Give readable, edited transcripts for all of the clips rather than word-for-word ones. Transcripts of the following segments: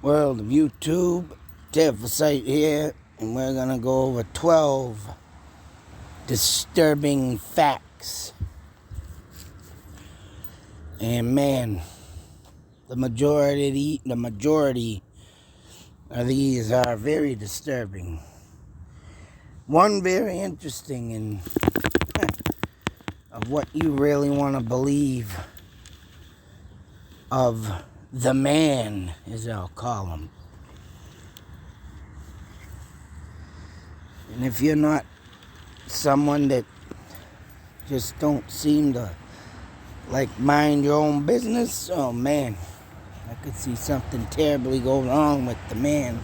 world of YouTube. Sight here, and we're gonna go over 12 disturbing facts. And man, the majority of these are very disturbing. One very interesting and of what you really want to believe of the man, as I'll call him. And if you're not someone that just don't seem to mind your own business, oh man, I could see something terribly go wrong with the man,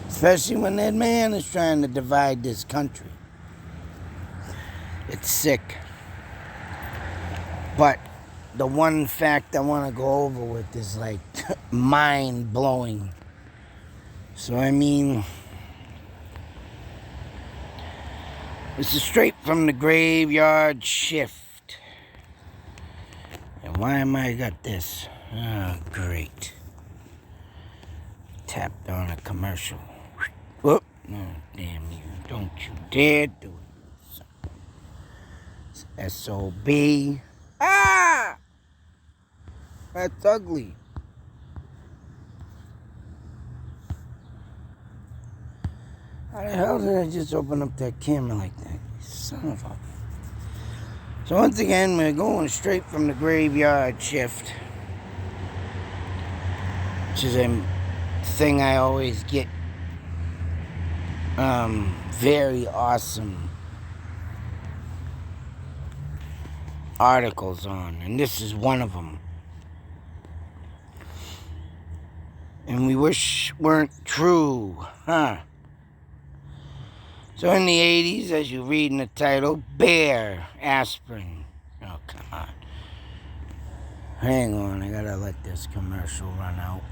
especially when that man is trying to divide this country. It's sick. But the one fact I want to go over with is mind-blowing. So I mean, this is straight from the Graveyard Shift. And why am I got this? Oh, great. Tapped on a commercial. Whoop. No, damn you. Don't you dare do it. It's SOB. Ah! That's ugly. How the hell did I just open up that camera like that? Son of a... So once again, we're going straight from the Graveyard Shift, which is a thing I always get very awesome articles on, and this is one of them. And we wish weren't true, huh? So in the 80s, as you read in the title, Bayer Aspirin. Oh, come on. Hang on, I gotta let this commercial run out.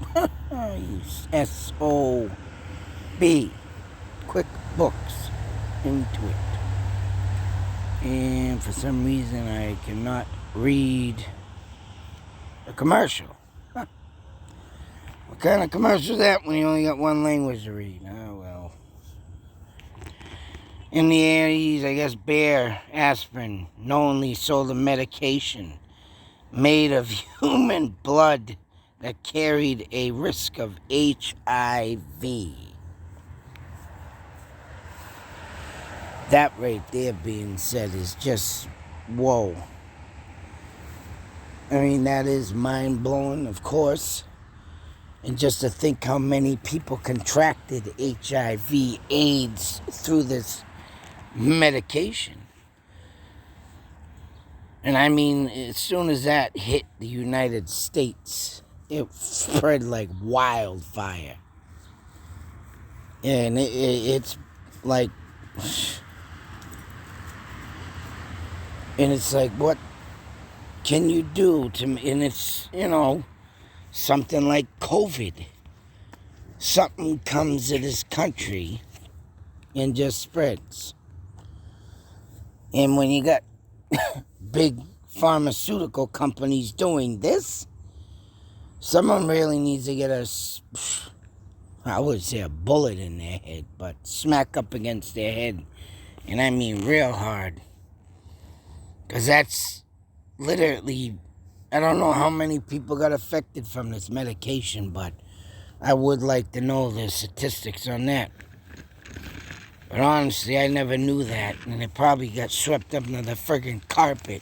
SOB. Quick books into it. And for some reason, I cannot read the commercial. Huh. What kind of commercial is that when you only got one language to read? Oh, well. In the 80s, I guess Bayer Aspirin knowingly sold a medication made of human blood that carried a risk of HIV. That right there being said is just, whoa. I mean, that is mind-blowing, of course. And just to think how many people contracted HIV, AIDS through this medication. And I mean, as soon as that hit the United States, it spread like wildfire. And it's like... And it's like, what can you do to... And it's, something like COVID. Something comes to this country and just spreads. And when you got big pharmaceutical companies doing this, someone really needs to get I would say a bullet in their head, but smack up against their head. And I mean real hard. Because that's literally, I don't know how many people got affected from this medication, but I would like to know the statistics on that. But honestly, I never knew that, and it probably got swept up into the friggin' carpet.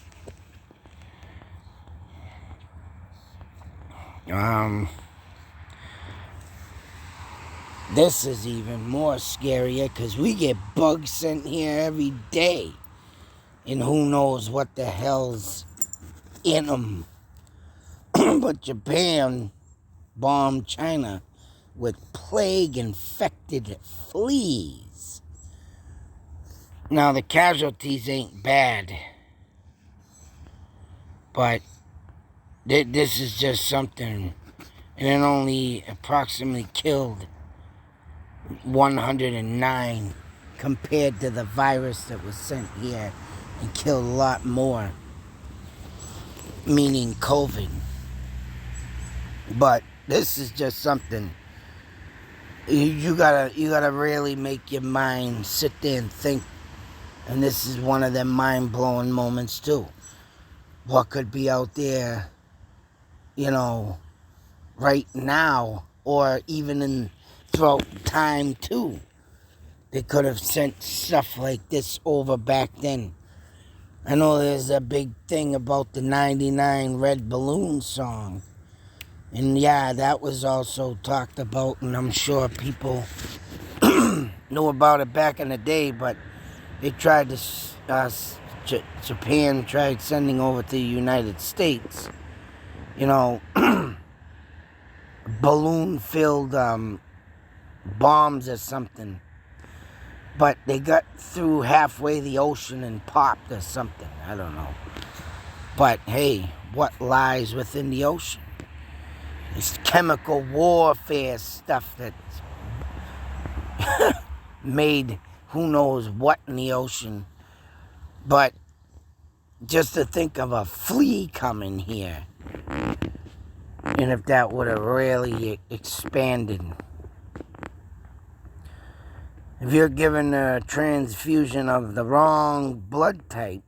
This is even more scarier, because we get bugs sent here every day. And who knows what the hell's in them. But Japan bombed China with plague-infected fleas. Now, the casualties ain't bad. But this is just something. And it only approximately killed 109 compared to the virus that was sent here and killed a lot more, meaning COVID. But this is just something You gotta really make your mind sit there and think. And this is one of them mind-blowing moments too. What could be out there, you know, right now, or even in throughout time too. They could have sent stuff like this over back then. I know there's a big thing about the 99 Red Balloon song. And yeah, that was also talked about, and I'm sure people knew about it back in the day, but they tried to, Japan tried sending over to the United States, you know, balloon-filled bombs or something. But they got through halfway the ocean and popped or something. I don't know. But hey, what lies within the ocean? It's chemical warfare stuff that's made who knows what in the ocean. But just to think of a flea coming here, and if that would have really expanded. If you're given a transfusion of the wrong blood type,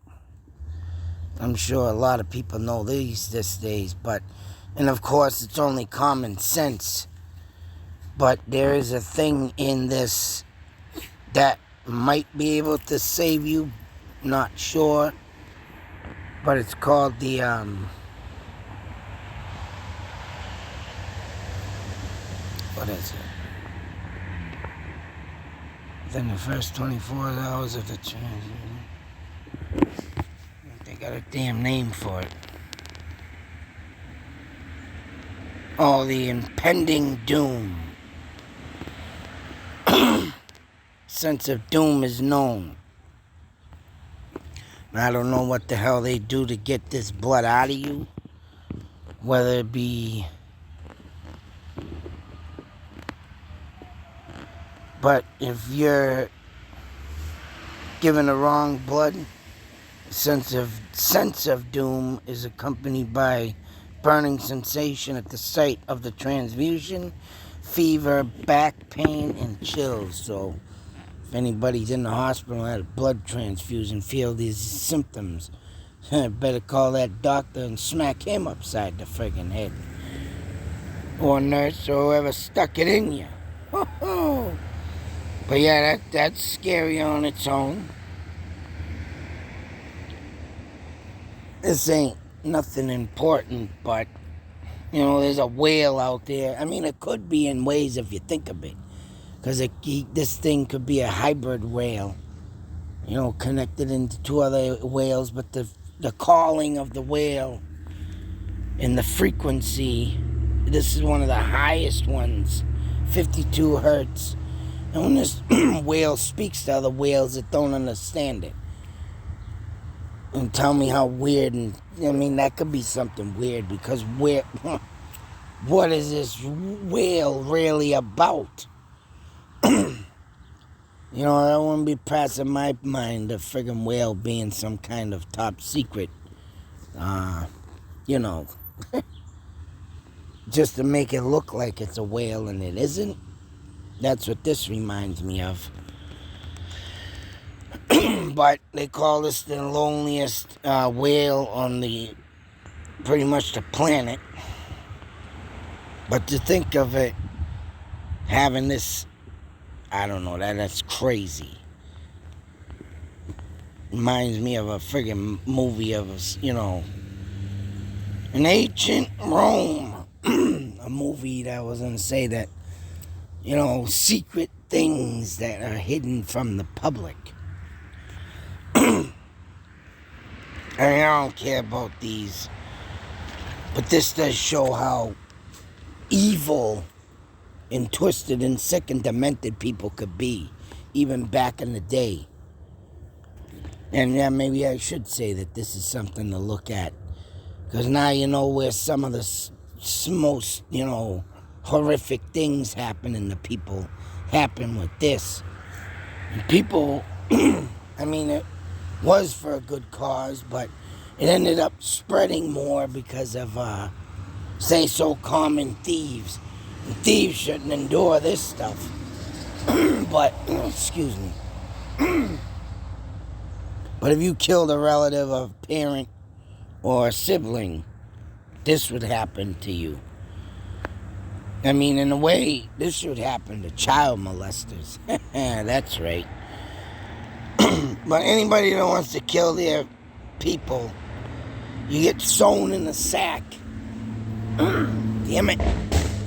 I'm sure a lot of people know these days, and of course it's only common sense, but there is a thing in this that might be able to save you, not sure, but it's called the, what is it? Within the first 24 hours of the transfusion. They got a damn name for it. Oh, the impending doom. Sense of doom is known. I don't know what the hell they do to get this blood out of you. Whether it be... But if you're given the wrong blood, sense of doom is accompanied by burning sensation at the site of the transfusion, fever, back pain, and chills. So if anybody's in the hospital and had a blood transfusion, feel these symptoms, better call that doctor and smack him upside the friggin' head. Or nurse or whoever stuck it in you. But yeah, that's scary on its own. This ain't nothing important, but, you know, there's a whale out there. I mean, it could be in ways if you think of it. Because this thing could be a hybrid whale, you know, connected into two other whales. But the calling of the whale and the frequency, this is one of the highest ones, 52 hertz. And when this whale speaks to other whales that don't understand it, and tell me how weird, and I mean, that could be something weird, because what is this whale really about? You know, I wouldn't be passing my mind a friggin' whale being some kind of top secret, you know, just to make it look like it's a whale and it isn't. That's what this reminds me of. But they call this the loneliest whale on pretty much the planet. But to think of it having this, I don't know, that's crazy. Reminds me of a friggin' movie of, you know, an ancient Rome. A movie that was gonna say that, you know, secret things that are hidden from the public. I mean, I don't care about these, but this does show how evil and twisted and sick and demented people could be, even back in the day. And yeah, maybe I should say that this is something to look at, because now you know where some of the most, you know, horrific things happening to people happen with this. And people, I mean, it was for a good cause, but it ended up spreading more because of, say, so common thieves. Thieves shouldn't endure this stuff. But, excuse me. But if you killed a relative, a parent, or a sibling, this would happen to you. I mean, in a way, this should happen to child molesters. That's right. But anybody that wants to kill their people, you get sewn in a sack. Damn it.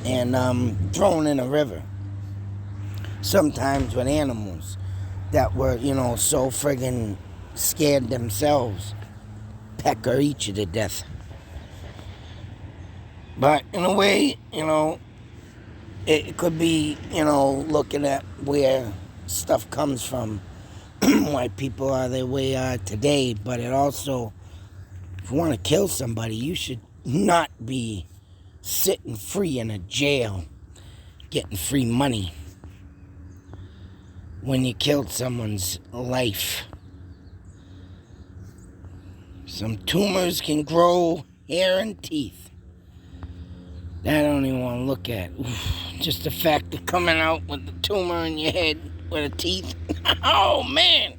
And thrown in a river. Sometimes with animals that were, so friggin' scared themselves, peck or eat you to death. But in a way, it could be, looking at where stuff comes from, why people are the way they are today. But it also, if you want to kill somebody, you should not be sitting free in a jail, getting free money when you killed someone's life. Some tumors can grow hair and teeth. That I don't even want to look at. Oof. Just the fact of coming out with the tumor in your head with the teeth. Oh, man.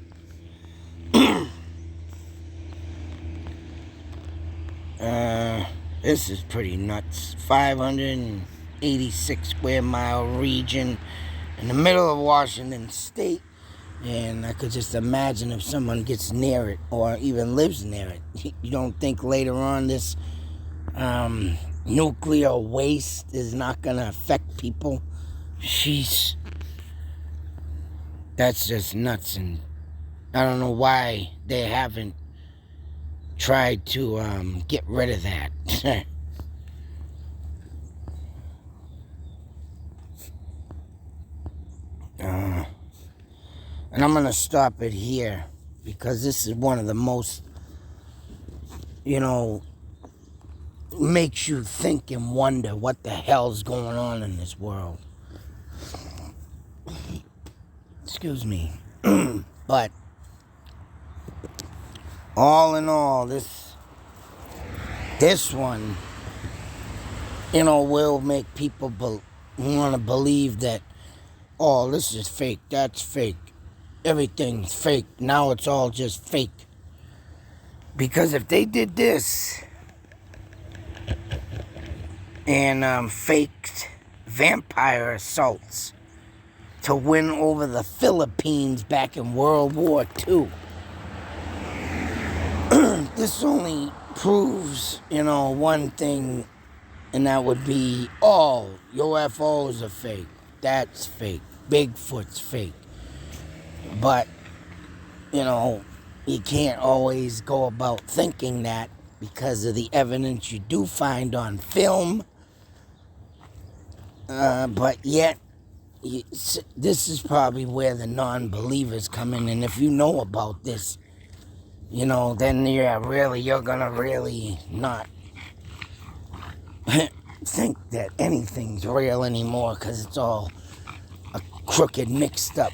This is pretty nuts. 586 square mile region in the middle of Washington State. And I could just imagine if someone gets near it or even lives near it. You don't think later on this nuclear waste is not going to affect people? Sheesh. That's just nuts. And I don't know why they haven't tried to get rid of that. And I'm going to stop it here because this is one of the most, makes you think and wonder what the hell's going on in this world. Excuse me. But all in all, this one, will make people want to believe that, oh, this is fake, that's fake. Everything's fake. Now it's all just fake. Because if they did this and faked vampire assaults to win over the Philippines back in World War II, this only proves, one thing, and that would be, oh, UFOs are fake. That's fake. Bigfoot's fake. But, you can't always go about thinking that because of the evidence you do find on film. But yet, this is probably where the non-believers come in. And if you know about this, then you're gonna really not think that anything's real anymore because it's all a crooked, mixed up,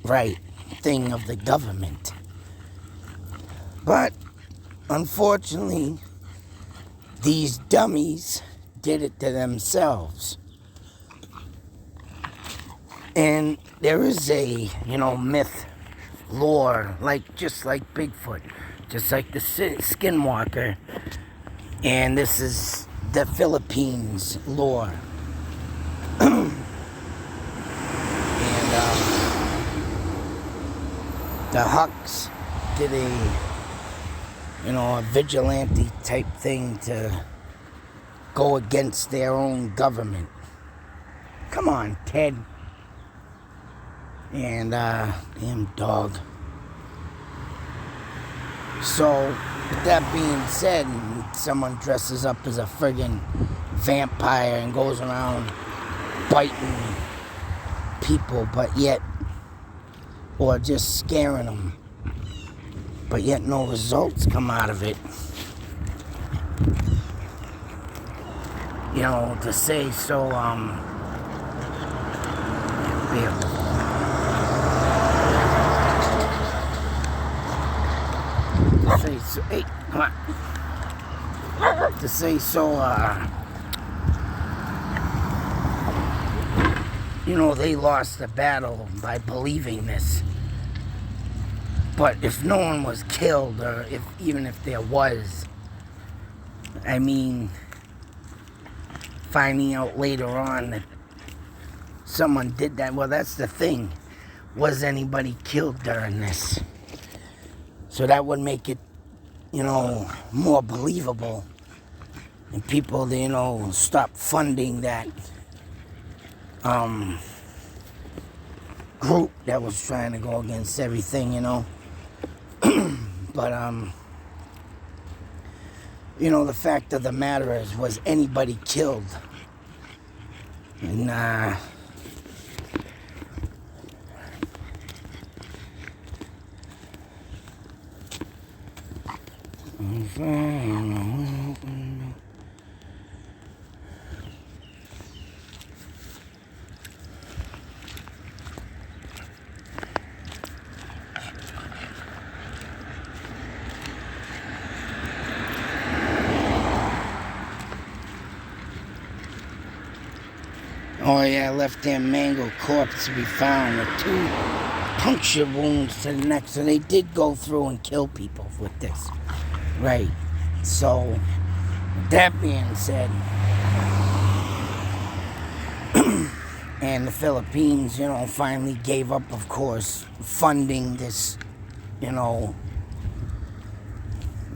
right, thing of the government. But unfortunately, these dummies did it to themselves. And there is a, myth, lore, just like Bigfoot, just like the Skinwalker. And this is the Philippines lore. And the Hucks did a vigilante type thing to go against their own government. Come on, Ted. And, damn dog. So, with that being said, someone dresses up as a friggin' vampire and goes around biting people, but yet, or just scaring them, but yet no results come out of it. To say so, hey, come on. To say so, they lost the battle by believing this. But if no one was killed, or even if there was, I mean, finding out later on that someone did that, well, that's the thing. Was anybody killed during this? So that would make it, more believable. And people, stop funding that group that was trying to go against everything, But, the fact of the matter is, was anybody killed? And, oh yeah, left their mangled corpse to be found with 2 puncture wounds to the neck. So they did go through and kill people with this. Right. So, with that being said, and the Philippines, finally gave up, of course, funding this,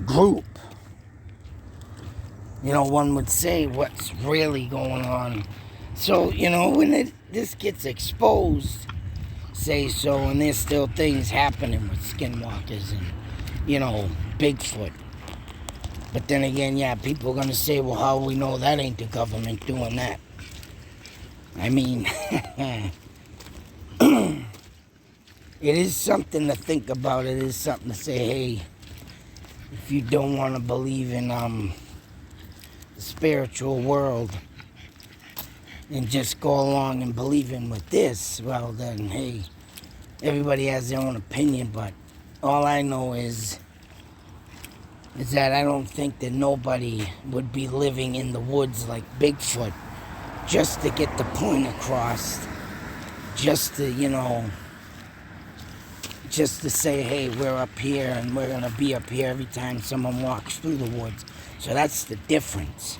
group. One would say, what's really going on? So, when this gets exposed, say so, and there's still things happening with skinwalkers and, Bigfoot. But then again, yeah, people are going to say, well, how do we know that ain't the government doing that? I mean, it is something to think about. It is something to say, hey, if you don't want to believe in the spiritual world and just go along and believe in with this, well then, hey, everybody has their own opinion, but all I know is that I don't think that nobody would be living in the woods like Bigfoot just to get the point across, just to, just to say, hey, we're up here and we're going to be up here every time someone walks through the woods. So that's the difference.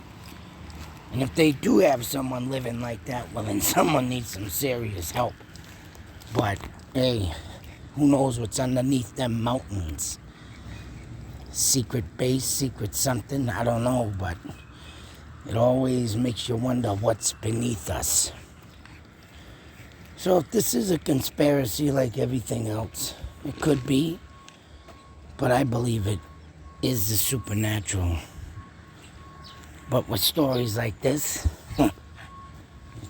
And if they do have someone living like that, well, then someone needs some serious help. But, hey, who knows what's underneath them mountains? Secret base, secret something, I don't know, but it always makes you wonder what's beneath us. So if this is a conspiracy like everything else, it could be, but I believe it is the supernatural. But with stories like this, then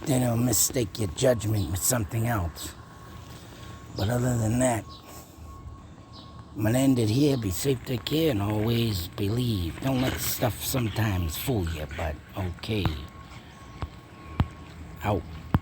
they'll mistake your judgment with something else. But other than that, I'm going to end it here. Be safe, take care, and always believe. Don't let stuff sometimes fool you, but okay. Out.